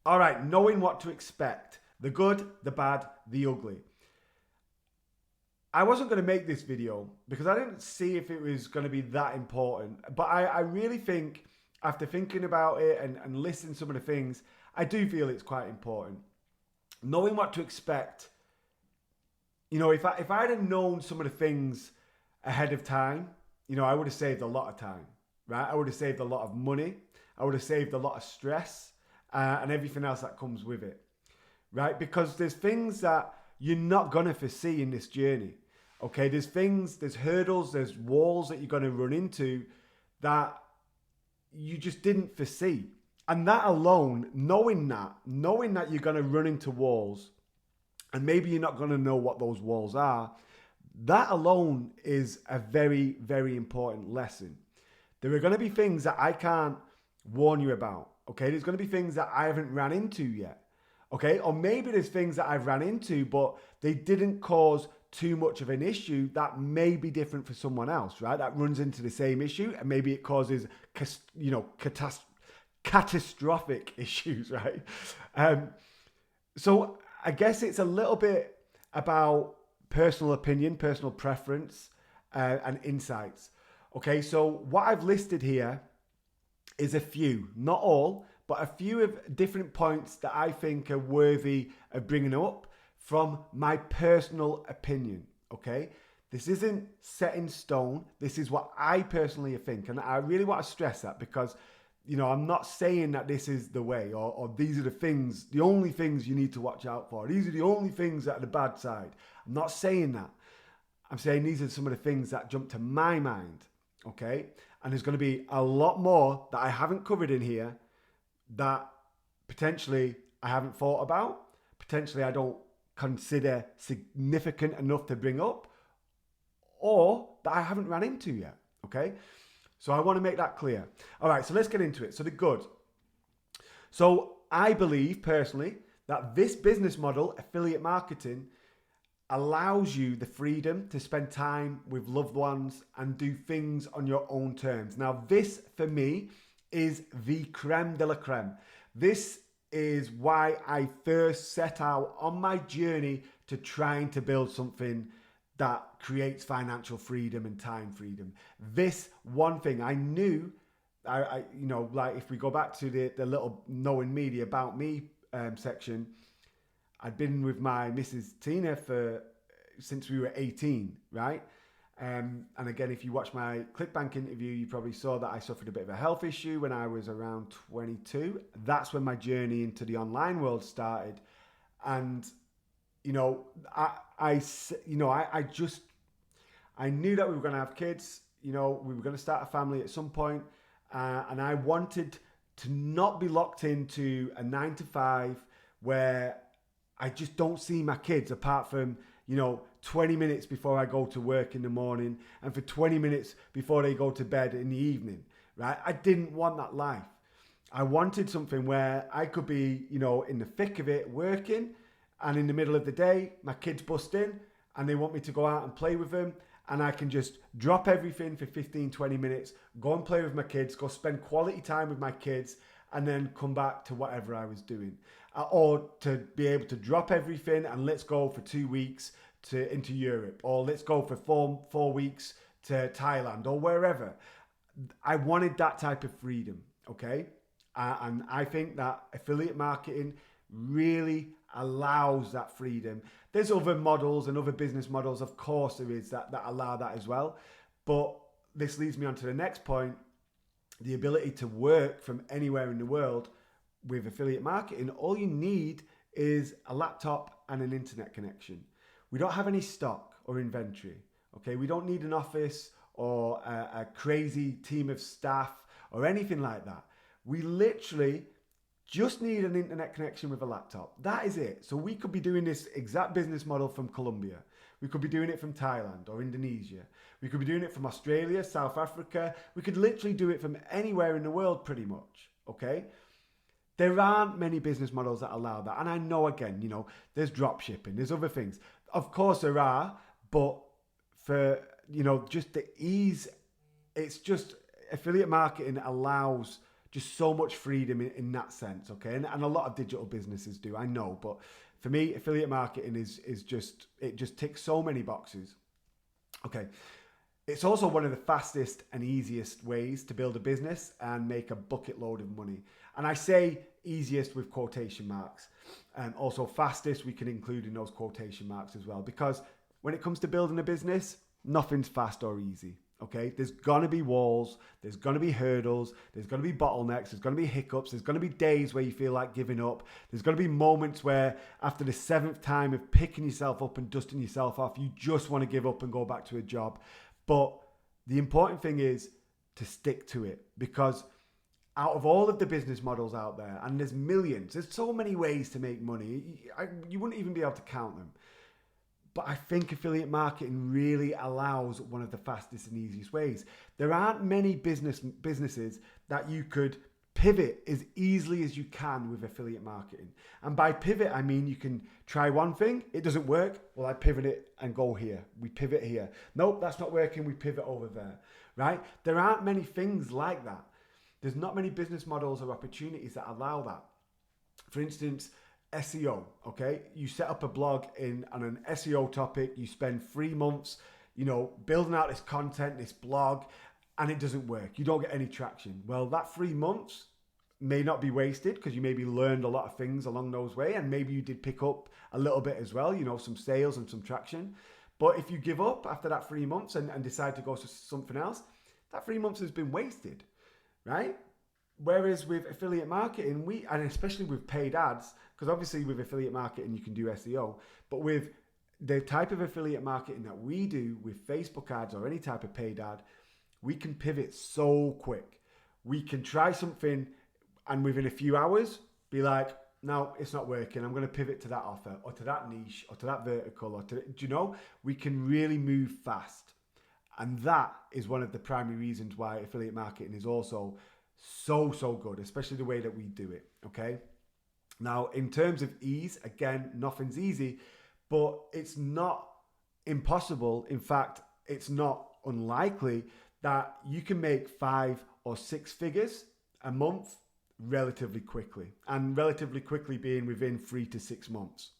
All right, knowing what to expect, the good, the bad, the ugly. I wasn't going to make this video because I didn't see if it was going to be that important. But I really think, after thinking about it and listening to some of the things, I do feel it's quite important. Knowing what to expect, if I'd have known some of the things ahead of time, I would have saved a lot of time, right? I would have saved a lot of money. I would have saved a lot of stress and everything else that comes with it, right? Because there's things that you're not going to foresee in this journey. Okay, there's hurdles, there's walls that you're going to run into that you just didn't foresee. And that alone, knowing that you're going to run into walls and maybe you're not going to know what those walls are, that alone is a very, very important lesson. There are going to be things that I can't warn you about. Okay, there's going to be things that I haven't ran into yet. Okay, or maybe there's things that I've ran into, but they didn't cause too much of an issue that may be different for someone else, right? That runs into the same issue, and maybe it causes, catastrophic issues, right? So I guess it's a little bit about personal opinion, personal preference, and insights. Okay, so what I've listed here is a few, not all, but a few of different points that I think are worthy of bringing up from my personal opinion, okay? This isn't set in stone. This is what I personally think. And I really want to stress that because, I'm not saying that this is the way or these are the only things you need to watch out for. These are the only things that are the bad side. I'm not saying that. I'm saying these are some of the things that jump to my mind, okay? And there's going to be a lot more that I haven't covered in here that potentially I haven't thought about, potentially I don't consider significant enough to bring up, or that I haven't ran into yet, okay? So I want to make that clear. All right, so let's get into it. So the good. So I believe personally that this business model, affiliate marketing, allows you the freedom to spend time with loved ones and do things on your own terms. Now, this for me is the creme de la creme. This is why I first set out on my journey to trying to build something that creates financial freedom and time freedom. This one thing I knew, like if we go back to the little knowing me, the about me section, I'd been with my Mrs. Tina since we were 18, right? And again, if you watch my ClickBank interview, you probably saw that I suffered a bit of a health issue when I was around 22. That's when my journey into the online world started. And, I knew that we were going to have kids, we were going to start a family at some point, and I wanted to not be locked into a 9 to 5 where I just don't see my kids apart from, 20 minutes before I go to work in the morning and for 20 minutes before they go to bed in the evening, right? I didn't want that life. I wanted something where I could be, in the thick of it working, and in the middle of the day, my kids bust in and they want me to go out and play with them, and I can just drop everything for 15, 20 minutes, go and play with my kids, go spend quality time with my kids, and then come back to whatever I was doing. Or to be able to drop everything and let's go for 2 weeks into Europe, or let's go for four weeks to Thailand or wherever. I wanted that type of freedom, okay? And I think that affiliate marketing really allows that freedom. There's other models and other business models, of course there is, that allow that as well. But this leads me on to the next point, the ability to work from anywhere in the world with affiliate marketing. All you need is a laptop and an internet connection. We don't have any stock or inventory, okay? We don't need an office or a crazy team of staff or anything like that. We literally just need an internet connection with a laptop. That is it. So we could be doing this exact business model from Colombia. We could be doing it from Thailand or Indonesia. We could be doing it from Australia, South Africa. We could literally do it from anywhere in the world pretty much, okay? There aren't many business models that allow that. And I know, again, there's drop shipping, there's other things. Of course there are, but for, just the ease, it's just affiliate marketing allows just so much freedom in that sense, okay? And a lot of digital businesses do, I know, but for me, affiliate marketing is just, it just ticks so many boxes. Okay. It's also one of the fastest and easiest ways to build a business and make a bucket load of money. And I say easiest with quotation marks. And also fastest, we can include in those quotation marks as well. Because when it comes to building a business, nothing's fast or easy. Okay, there's gonna be walls, there's gonna be hurdles, there's gonna be bottlenecks, there's gonna be hiccups, there's gonna be days where you feel like giving up, there's gonna be moments where after the 7th time of picking yourself up and dusting yourself off, you just want to give up and go back to a job. But the important thing is to stick to it, because out of all of the business models out there, and there's millions, there's so many ways to make money, you wouldn't even be able to count them. But I think affiliate marketing really allows one of the fastest and easiest ways. There aren't many businesses that you could pivot as easily as you can with affiliate marketing. And by pivot, I mean you can try one thing, it doesn't work, well, I pivot it and go here. We pivot here. Nope, that's not working, we pivot over there, right? There aren't many things like that. There's not many business models or opportunities that allow that. For instance, SEO, okay? You set up a blog on an SEO topic, you spend 3 months, building out this content, this blog, and it doesn't work. You don't get any traction. Well, that 3 months may not be wasted because you maybe learned a lot of things along those way, and maybe you did pick up a little bit as well, some sales and some traction. But if you give up after that 3 months and decide to go to something else, that 3 months has been wasted, right? Whereas with affiliate marketing, and especially with paid ads, because obviously with affiliate marketing, you can do SEO, but with the type of affiliate marketing that we do with Facebook ads or any type of paid ad, we can pivot so quick. We can try something and within a few hours be like, no, it's not working. I'm going to pivot to that offer or to that niche or to that vertical we can really move fast. And that is one of the primary reasons why affiliate marketing is also so good, especially the way that we do it, okay? Now, in terms of ease, again, nothing's easy, but it's not impossible. In fact, it's not unlikely that you can make 5 or 6 figures a month relatively quickly, and relatively quickly being within 3 to 6 months.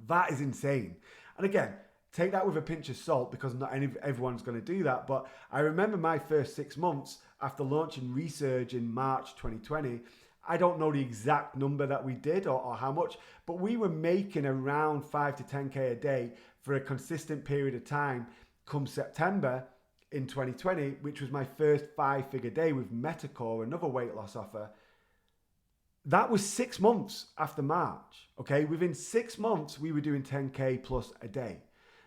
That is insane. And again, take that with a pinch of salt because not everyone's going to do that. But I remember my first 6 months after launching Resurge in March 2020. I don't know the exact number that we did or how much, but we were making around 5 to 10K a day for a consistent period of time come September in 2020, which was my first 5-figure day with Metacore, another weight loss offer. That was 6 months after March, okay? Within 6 months, we were doing 10K plus a day.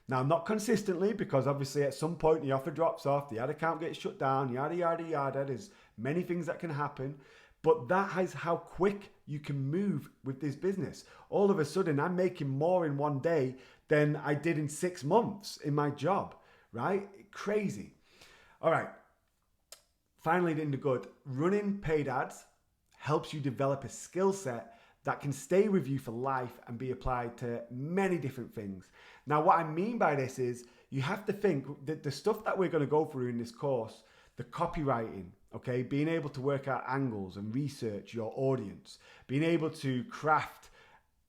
Now, not consistently, because obviously at some point the offer drops off, the ad account gets shut down, yada, yada, yada. There's many things that can happen. But that is how quick you can move with this business. All of a sudden, I'm making more in one day than I did in 6 months in my job, right? Crazy. All right. Finally, in the good, running paid ads helps you develop a skill set that can stay with you for life and be applied to many different things. Now, what I mean by this is you have to think that the stuff that we're going to go through in this course, the copywriting, okay, being able to work out angles and research your audience, being able to craft,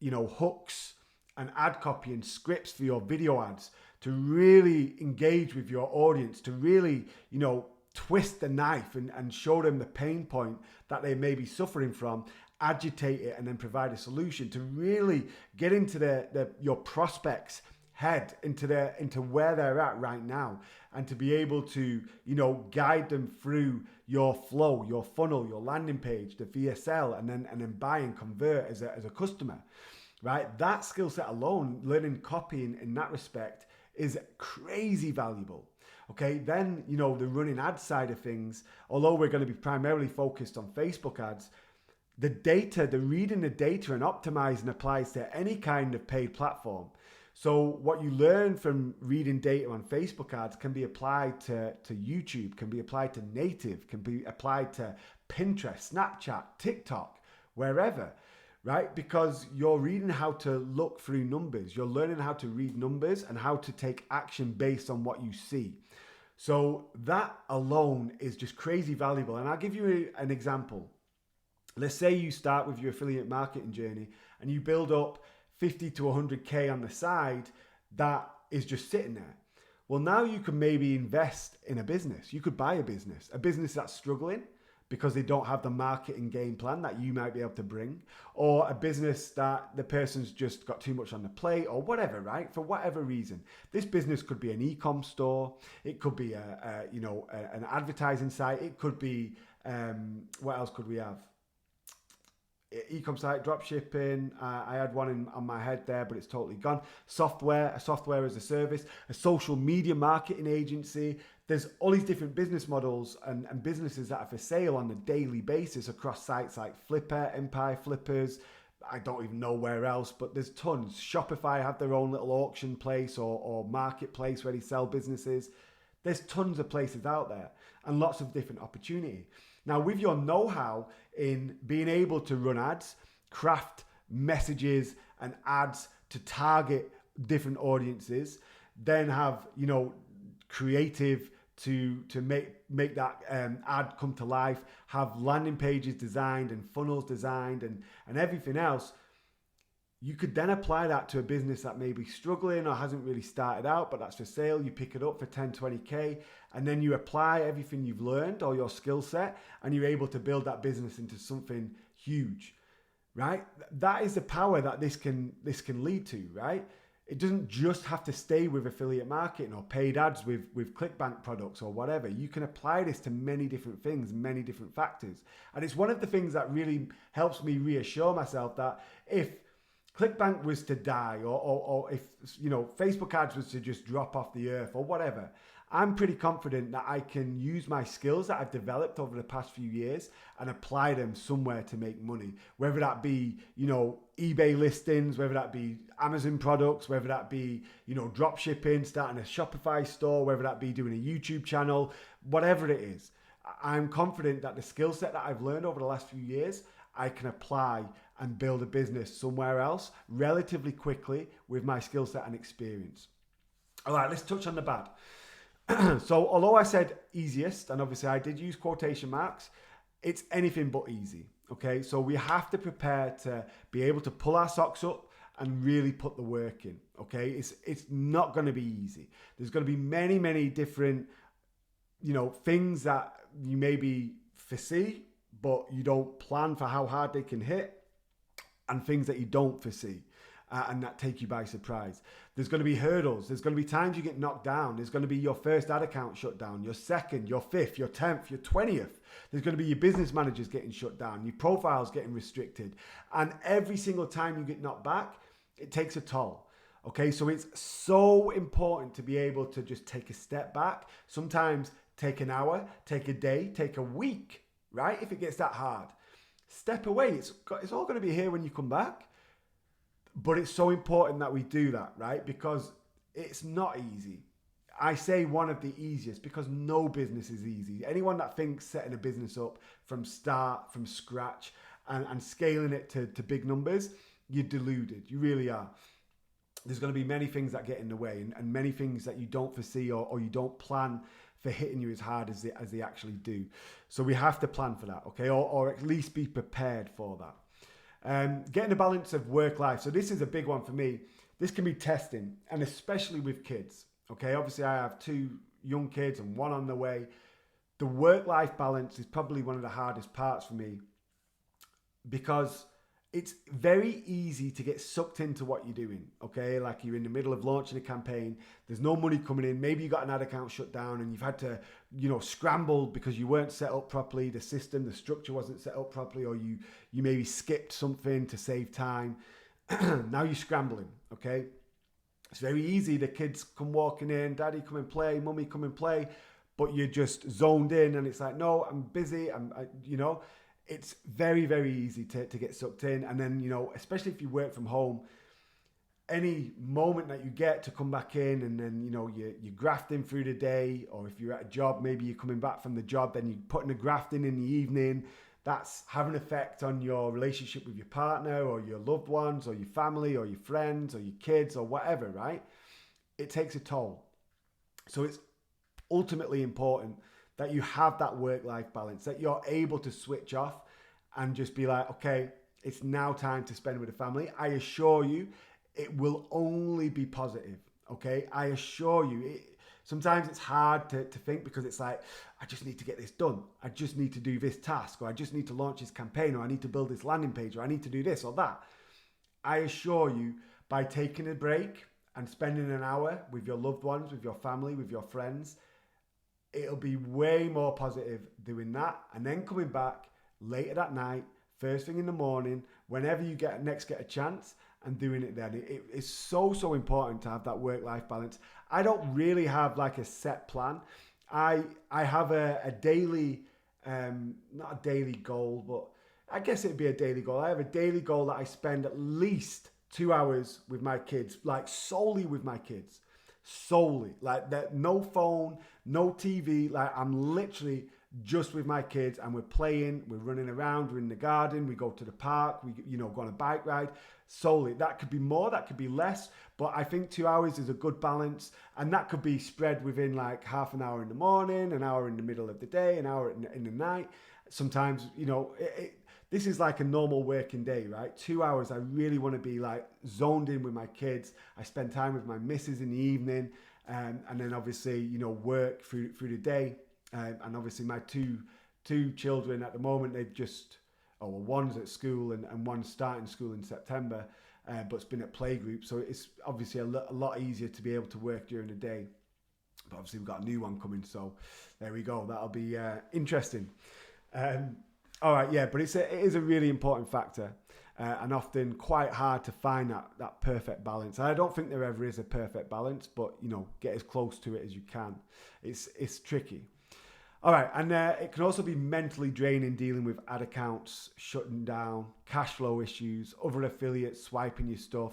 hooks and ad copy and scripts for your video ads to really engage with your audience, to really, twist the knife and show them the pain point that they may be suffering from, agitate it, and then provide a solution to really get into your prospects' head, into where they're at right now, and to be able to guide them through your flow, your funnel, your landing page, the VSL, and then buy and convert as a customer, right? That skill set alone, learning copy in that respect, is crazy valuable. Okay, then, the running ad side of things, although we're going to be primarily focused on Facebook ads, the reading the data and optimizing applies to any kind of paid platform. So what you learn from reading data on Facebook ads can be applied to YouTube, can be applied to native, can be applied to Pinterest, Snapchat, TikTok, wherever, right? Because you're reading how to look through numbers. You're learning how to read numbers and how to take action based on what you see. So that alone is just crazy valuable. And I'll give you an example. Let's say you start with your affiliate marketing journey and you build up 50 to 100K on the side that is just sitting there. Well, now you can maybe invest in a business. You could buy a business that's struggling because they don't have the marketing game plan that you might be able to bring, or a business that the person's just got too much on the plate or whatever, right? For whatever reason. This business could be an e-com store. It could be an advertising site. It could be, what else could we have? E-com site, drop shipping. I had one on my head there, but it's totally gone. Software, a software as a service, a social media marketing agency. There's all these different business models and businesses that are for sale on a daily basis across sites like Flipper, Empire Flippers. I don't even know where else, but there's tons. Shopify have their own little auction place or marketplace where they sell businesses. There's tons of places out there and lots of different opportunity. Now, with your know-how in being able to run ads, craft messages and ads to target different audiences, then have, creative to make that ad come to life, have landing pages designed and funnels designed and everything else, you could then apply that to a business that may be struggling or hasn't really started out, but that's for sale. You pick it up for 10, 20K, and then you apply everything you've learned or your skill set, and you're able to build that business into something huge, right? That is the power that this can lead to, right? It doesn't just have to stay with affiliate marketing or paid ads with ClickBank products or whatever. You can apply this to many different things, many different factors. And it's one of the things that really helps me reassure myself that if ClickBank was to die or if Facebook ads was to just drop off the earth or whatever, I'm pretty confident that I can use my skills that I've developed over the past few years and apply them somewhere to make money, whether that be, eBay listings, whether that be Amazon products, whether that be, drop shipping, starting a Shopify store, whether that be doing a YouTube channel, whatever it is. I'm confident that the skill set that I've learned over the last few years, I can apply and build a business somewhere else relatively quickly with my skill set and experience. All right, let's touch on the bad. So although I said easiest, and obviously I did use quotation marks, it's anything but easy. Okay, so we have to prepare to be able to pull our socks up and really put the work in. Okay, it's not going to be easy. There's going to be many different, things that you maybe foresee, but you don't plan for how hard they can hit, and things that you don't foresee. And that take you by surprise. There's going to be hurdles. There's going to be times you get knocked down. There's going to be your first ad account shut down, your second, your fifth, your 10th, your 20th. There's going to be your business managers getting shut down, your profiles getting restricted. And every single time you get knocked back, it takes a toll. Okay, so it's so important to be able to just take a step back. Sometimes take an hour, take a day, take a week, right? If it gets that hard. Step away. It's all going to be here when you come back. But it's so important that we do that, right? Because it's not easy. I say one of the easiest because no business is easy. Anyone that thinks setting a business up from scratch and scaling it to big numbers, you're deluded. You really are. There's going to be many things that get in the way and many things that you don't foresee or you don't plan for hitting you as hard as they actually do. So we have to plan for that, okay? Or at least be prepared for that. Getting a balance of work life. So this is a big one for me. This can be testing, and especially with kids. Okay, obviously I have 2 young kids and 1 on the way. The work-life balance is probably one of the hardest parts for me because it's very easy to get sucked into what you're doing. Okay, like you're in the middle of launching a campaign. There's no money coming in. Maybe you got an ad account shut down and you've had to, scramble because you weren't set up properly. The system, the structure wasn't set up properly, or you maybe skipped something to save time. Now you're scrambling. Okay, it's very easy. The kids come walking in, daddy come and play, mummy come and play, but you're just zoned in and it's like, no, I'm busy. It's very, very easy to get sucked in. And then, especially if you work from home, any moment that you get to come back in and then, you're grafting through the day, or if you're at a job, maybe you're coming back from the job, then you're putting a graft in the evening. That's having an effect on your relationship with your partner or your loved ones or your family or your friends or your kids or whatever, right? It takes a toll. So it's ultimately important that you have that work-life balance, that you're able to switch off and just be like, okay, it's now time to spend with the family. I assure you, it will only be positive, okay? I assure you. Sometimes it's hard to think because it's like, I just need to get this done. I just need to do this task, or I just need to launch this campaign, or I need to build this landing page, or I need to do this or that. I assure you, by taking a break and spending an hour with your loved ones, with your family, with your friends, it'll be way more positive doing that, and then coming back later that night, first thing in the morning, whenever you get a chance, and doing it then. It's so important to have that work-life balance. I don't really have like a set plan. I have a daily, not a daily goal, but I guess it'd be a daily goal. I have a daily goal that I spend at least 2 hours with my kids, like solely with my kids. Solely. Like that, no phone, no TV. Like I'm literally just with my kids, and we're playing, we're running around, we're in the garden, we go to the park, we go on a bike ride. Solely. That could be more, that could be less, but I think 2 hours is a good balance, and that could be spread within like half an hour in the morning, an hour in the middle of the day, an hour in the night. Sometimes, this is like a normal working day, right? 2 hours, I really want to be like zoned in with my kids. I spend time with my missus in the evening, and then obviously, work through the day. And obviously my two children at the moment, they've just, one's at school and one's starting school in September, but's been at playgroup. So it's obviously a lot easier to be able to work during the day. But obviously we've got a new one coming, so there we go. That'll be interesting. All right, yeah, but it is a really important factor, and often quite hard to find that perfect balance. And I don't think there ever is a perfect balance, but get as close to it as you can. It's tricky. All right, and it can also be mentally draining dealing with ad accounts shutting down, cash flow issues, other affiliates swiping your stuff,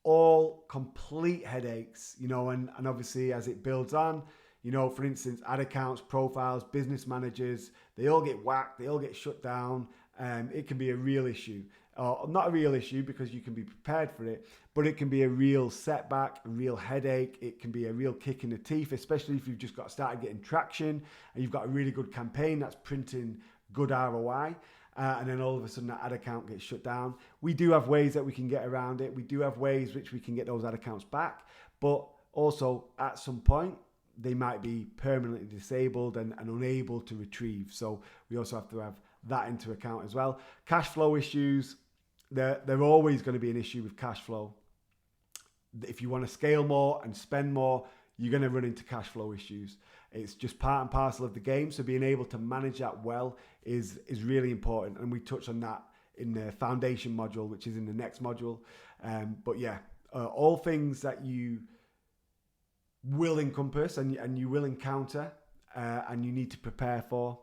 all complete headaches, and obviously as it builds on, for instance, ad accounts, profiles, business managers, they all get whacked, they all get shut down. It can be a real issue. Not a real issue because you can be prepared for it, but it can be a real setback, a real headache. It can be a real kick in the teeth, especially if you've just got started getting traction and you've got a really good campaign that's printing good ROI. And then all of a sudden that ad account gets shut down. We do have ways that we can get around it. We do have ways which we can get those ad accounts back, but also at some point they might be permanently disabled and unable to retrieve. So we also have to have that into account as well. Cash flow issues, they're always going to be an issue with cash flow. If you want to scale more and spend more, you're going to run into cash flow issues. It's just part and parcel of the game. So being able to manage that well is really important. And we touch on that in the foundation module, which is in the next module. But yeah, all things that you will encompass and you will encounter and you need to prepare for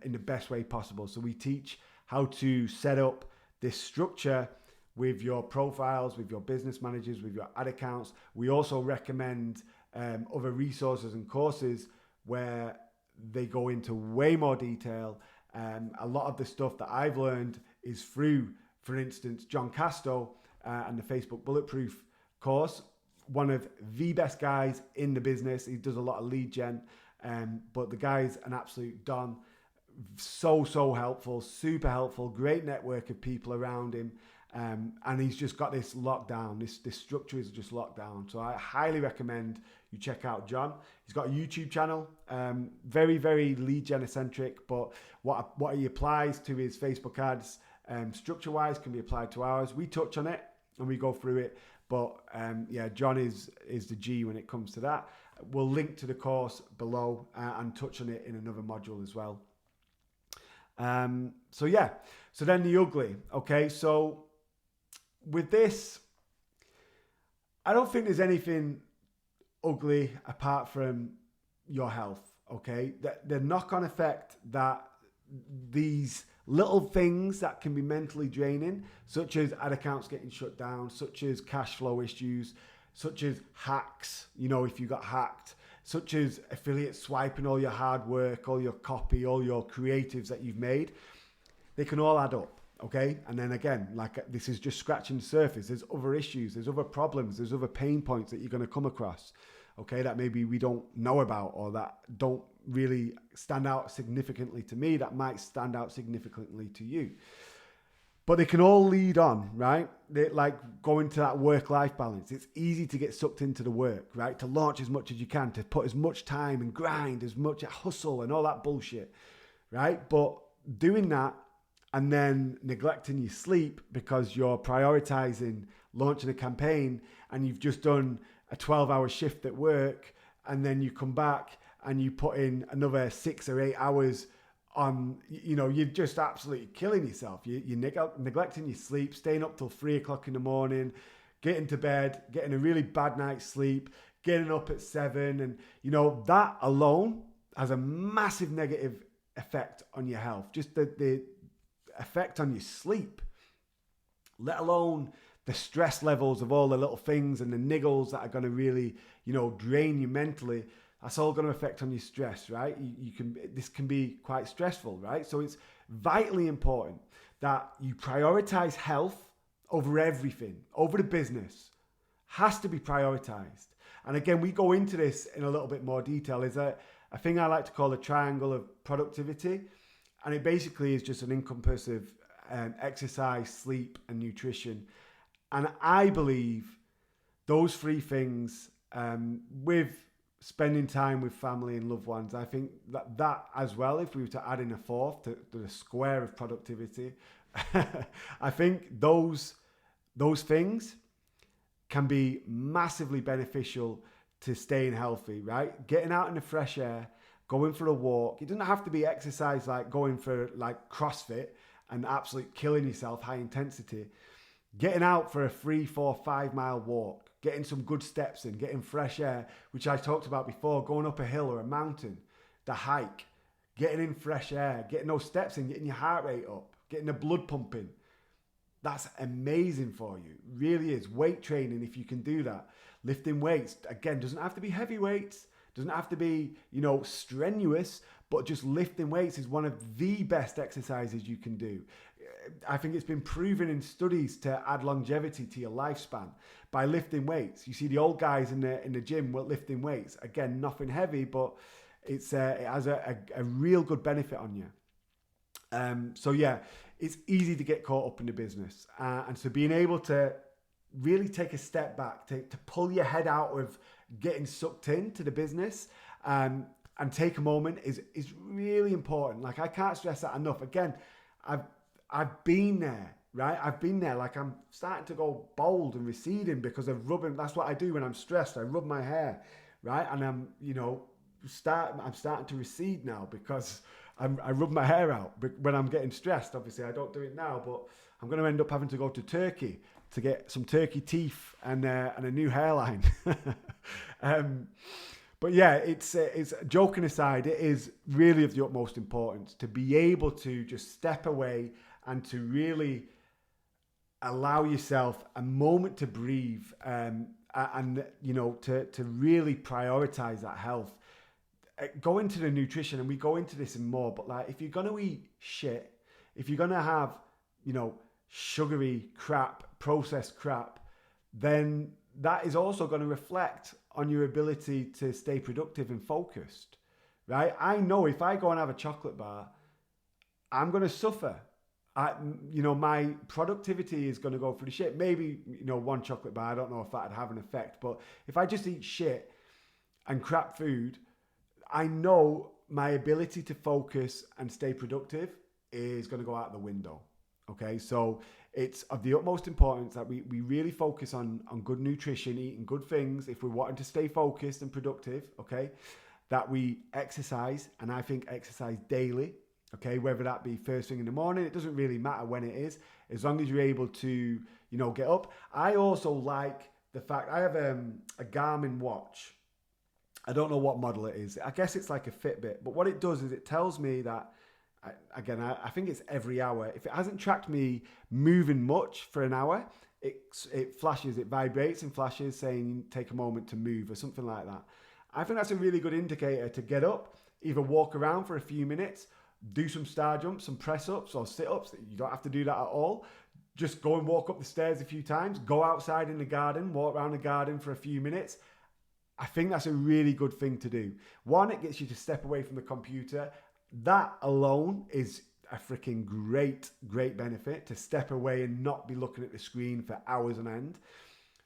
in the best way possible. So we teach how to set up this structure with your profiles, with your business managers, with your ad accounts. We also recommend other resources and courses where they go into way more detail. A lot of the stuff that I've learned is through, for instance, John Casto and the Facebook Bulletproof course. One of the best guys in the business. He does a lot of lead gen, but the guy's an absolute don. So helpful, super helpful, great network of people around him. And he's just got this locked down. This structure is just locked down. So I highly recommend you check out John. He's got a YouTube channel, very, very lead gen centric, but what he applies to his Facebook ads, structure-wise, can be applied to ours. We touch on it and we go through it. But yeah, John is the G when it comes to that. We'll link to the course below and touch on it in another module as well. So yeah, so then the ugly. Okay, so with this, I don't think there's anything ugly apart from your health. Okay, the knock-on effect that these little things that can be mentally draining, such as ad accounts getting shut down, such as cash flow issues, such as hacks, if you got hacked, such as affiliates swiping all your hard work, all your copy, all your creatives that you've made, they can all add up, okay? And then again, like this is just scratching the surface. There's other issues, there's other problems, there's other pain points that you're going to come across, okay, that maybe we don't know about or that don't really stand out significantly to me, that might stand out significantly to you. But they can all lead on, right? They like going to that work-life balance. It's easy to get sucked into the work, right? To launch as much as you can, to put as much time and grind, as much hustle and all that bullshit, right? But doing that and then neglecting your sleep because you're prioritizing launching a campaign and you've just done a 12-hour shift at work, and then you come back and you put in another 6 or 8 hours on, you're just absolutely killing yourself. You're neglecting your sleep, staying up till 3 o'clock in the morning, getting to bed, getting a really bad night's sleep, getting up at 7. And, that alone has a massive negative effect on your health. Just the effect on your sleep, let alone the stress levels of all the little things and the niggles that are going to really, drain you mentally. That's all going to affect on your stress, right? This can be quite stressful, right? So it's vitally important that you prioritize health over everything, over the business. Has to be prioritized. And again, we go into this in a little bit more detail. Is a thing I like to call the triangle of productivity. And it basically is just an encompass of exercise, sleep, and nutrition. And I believe those three things, with spending time with family and loved ones, I think that as well, if we were to add in a fourth to the square of productivity, I think those things can be massively beneficial to staying healthy, right? Getting out in the fresh air, going for a walk. It doesn't have to be exercise like going for like CrossFit and absolutely killing yourself, high intensity. Getting out for a 3, 4, 5 mile walk, getting some good steps in, getting fresh air, which I talked about before, going up a hill or a mountain, the hike, getting in fresh air, getting those steps in, getting your heart rate up, getting the blood pumping. That's amazing for you. Really is. Weight training, if you can do that. Lifting weights, again, doesn't have to be heavy weights, doesn't have to be, strenuous, but just lifting weights is one of the best exercises you can do. I think it's been proven in studies to add longevity to your lifespan by lifting weights. You see the old guys in the gym lifting weights. Again, nothing heavy, but it has a real good benefit on you. So yeah, it's easy to get caught up in the business. And so being able to really take a step back, to pull your head out of getting sucked into the business, and take a moment is really important. Like, I can't stress that enough. Again, I've been there, right? I've been there. Like, I'm starting to go bald and receding because of rubbing. That's what I do when I'm stressed. I rub my hair, right? And I'm starting to recede now because I rub my hair out when I'm getting stressed. Obviously, I don't do it now, but I'm going to end up having to go to Turkey to get some turkey teeth and a new hairline. But yeah, it's joking aside, it is really of the utmost importance to be able to just step away and to really allow yourself a moment to breathe, and to really prioritize that health. Go into the nutrition, and we go into this and more, but like, if you're going to eat shit, if you're going to have, sugary crap, processed crap, then that is also going to reflect on your ability to stay productive and focused, right? I know if I go and have a chocolate bar, I'm going to suffer. My productivity is going to go through the shit. Maybe, one chocolate bar, I don't know if that'd have an effect, but if I just eat shit and crap food, I know my ability to focus and stay productive is going to go out the window. Okay, so it's of the utmost importance that we really focus on good nutrition, eating good things if we're wanting to stay focused and productive, okay? That we exercise, and I think exercise daily, okay? Whether that be first thing in the morning, it doesn't really matter when it is, as long as you're able to, get up. I also like the fact, I have a Garmin watch. I don't know what model it is. I guess it's like a Fitbit, but what it does is it tells me that, again, I think it's every hour. If it hasn't tracked me moving much for an hour, it flashes, it vibrates and flashes saying take a moment to move or something like that. I think that's a really good indicator to get up, either walk around for a few minutes, do some star jumps, some press ups or sit ups. You don't have to do that at all. Just go and walk up the stairs a few times, go outside in the garden, walk around the garden for a few minutes. I think that's a really good thing to do. One, it gets you to step away from the computer. That alone is a freaking great benefit, to step away and not be looking at the screen for hours on end.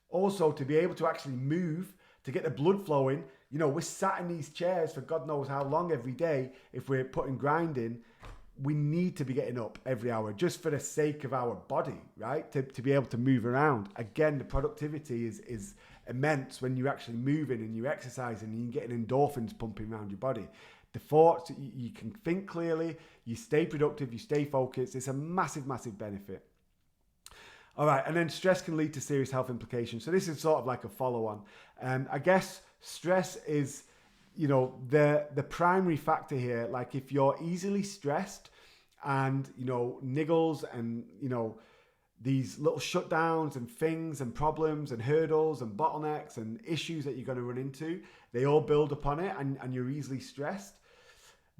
Also, to be able to actually move, to get the blood flowing. You know, we're sat in these chairs for God knows how long every day. If we're putting grinding, we need to be getting up every hour just for the sake of our body, right? To be able to move around. Again, the productivity is immense when you're actually moving and you're exercising and you're getting endorphins pumping around your body. The thoughts, you can think clearly, you stay productive, you stay focused. It's a massive benefit. All right, and then stress can lead to serious health implications. So this is sort of like a follow-on. I guess stress is, you know, the primary factor here. Like if you're easily stressed and, you know, niggles and, you know, these little shutdowns and things and problems and hurdles and bottlenecks and issues that you're going to run into, they all build upon it, and you're easily stressed,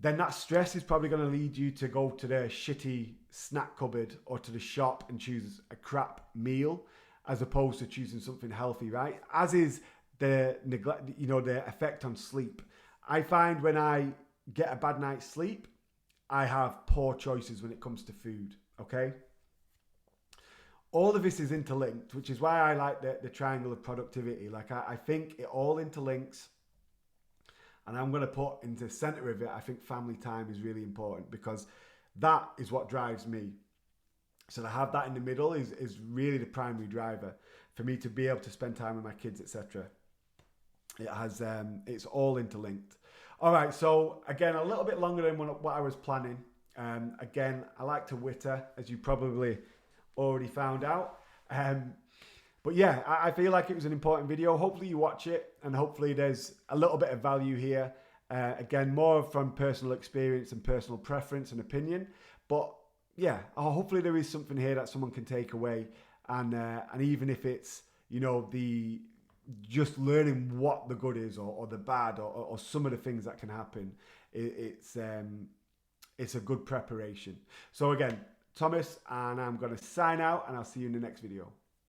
then that stress is probably going to lead you to go to the shitty snack cupboard or to the shop and choose a crap meal as opposed to choosing something healthy, right? As is the neglect, you know, the effect on sleep. I find when I get a bad night's sleep, I have poor choices when it comes to food, okay? All of this is interlinked, which is why I like the triangle of productivity. Like I think it all interlinks. And I'm going to put into the center of it, I think family time is really important, because that is what drives me. So to have that in the middle is really the primary driver for me to be able to spend time with my kids, etc. It has, it's all interlinked. All right, so again, a little bit longer than what I was planning. Again, I like to witter, as you probably already found out. But yeah, I feel like it was an important video. Hopefully you watch it, and hopefully there's a little bit of value here. Again, more from personal experience and personal preference and opinion. But yeah, hopefully there is something here that someone can take away. And even if it's, you know, the just learning what the good is or the bad or some of the things that can happen, it's a good preparation. So again, Thomas, and I'm going to sign out, and I'll see you in the next video.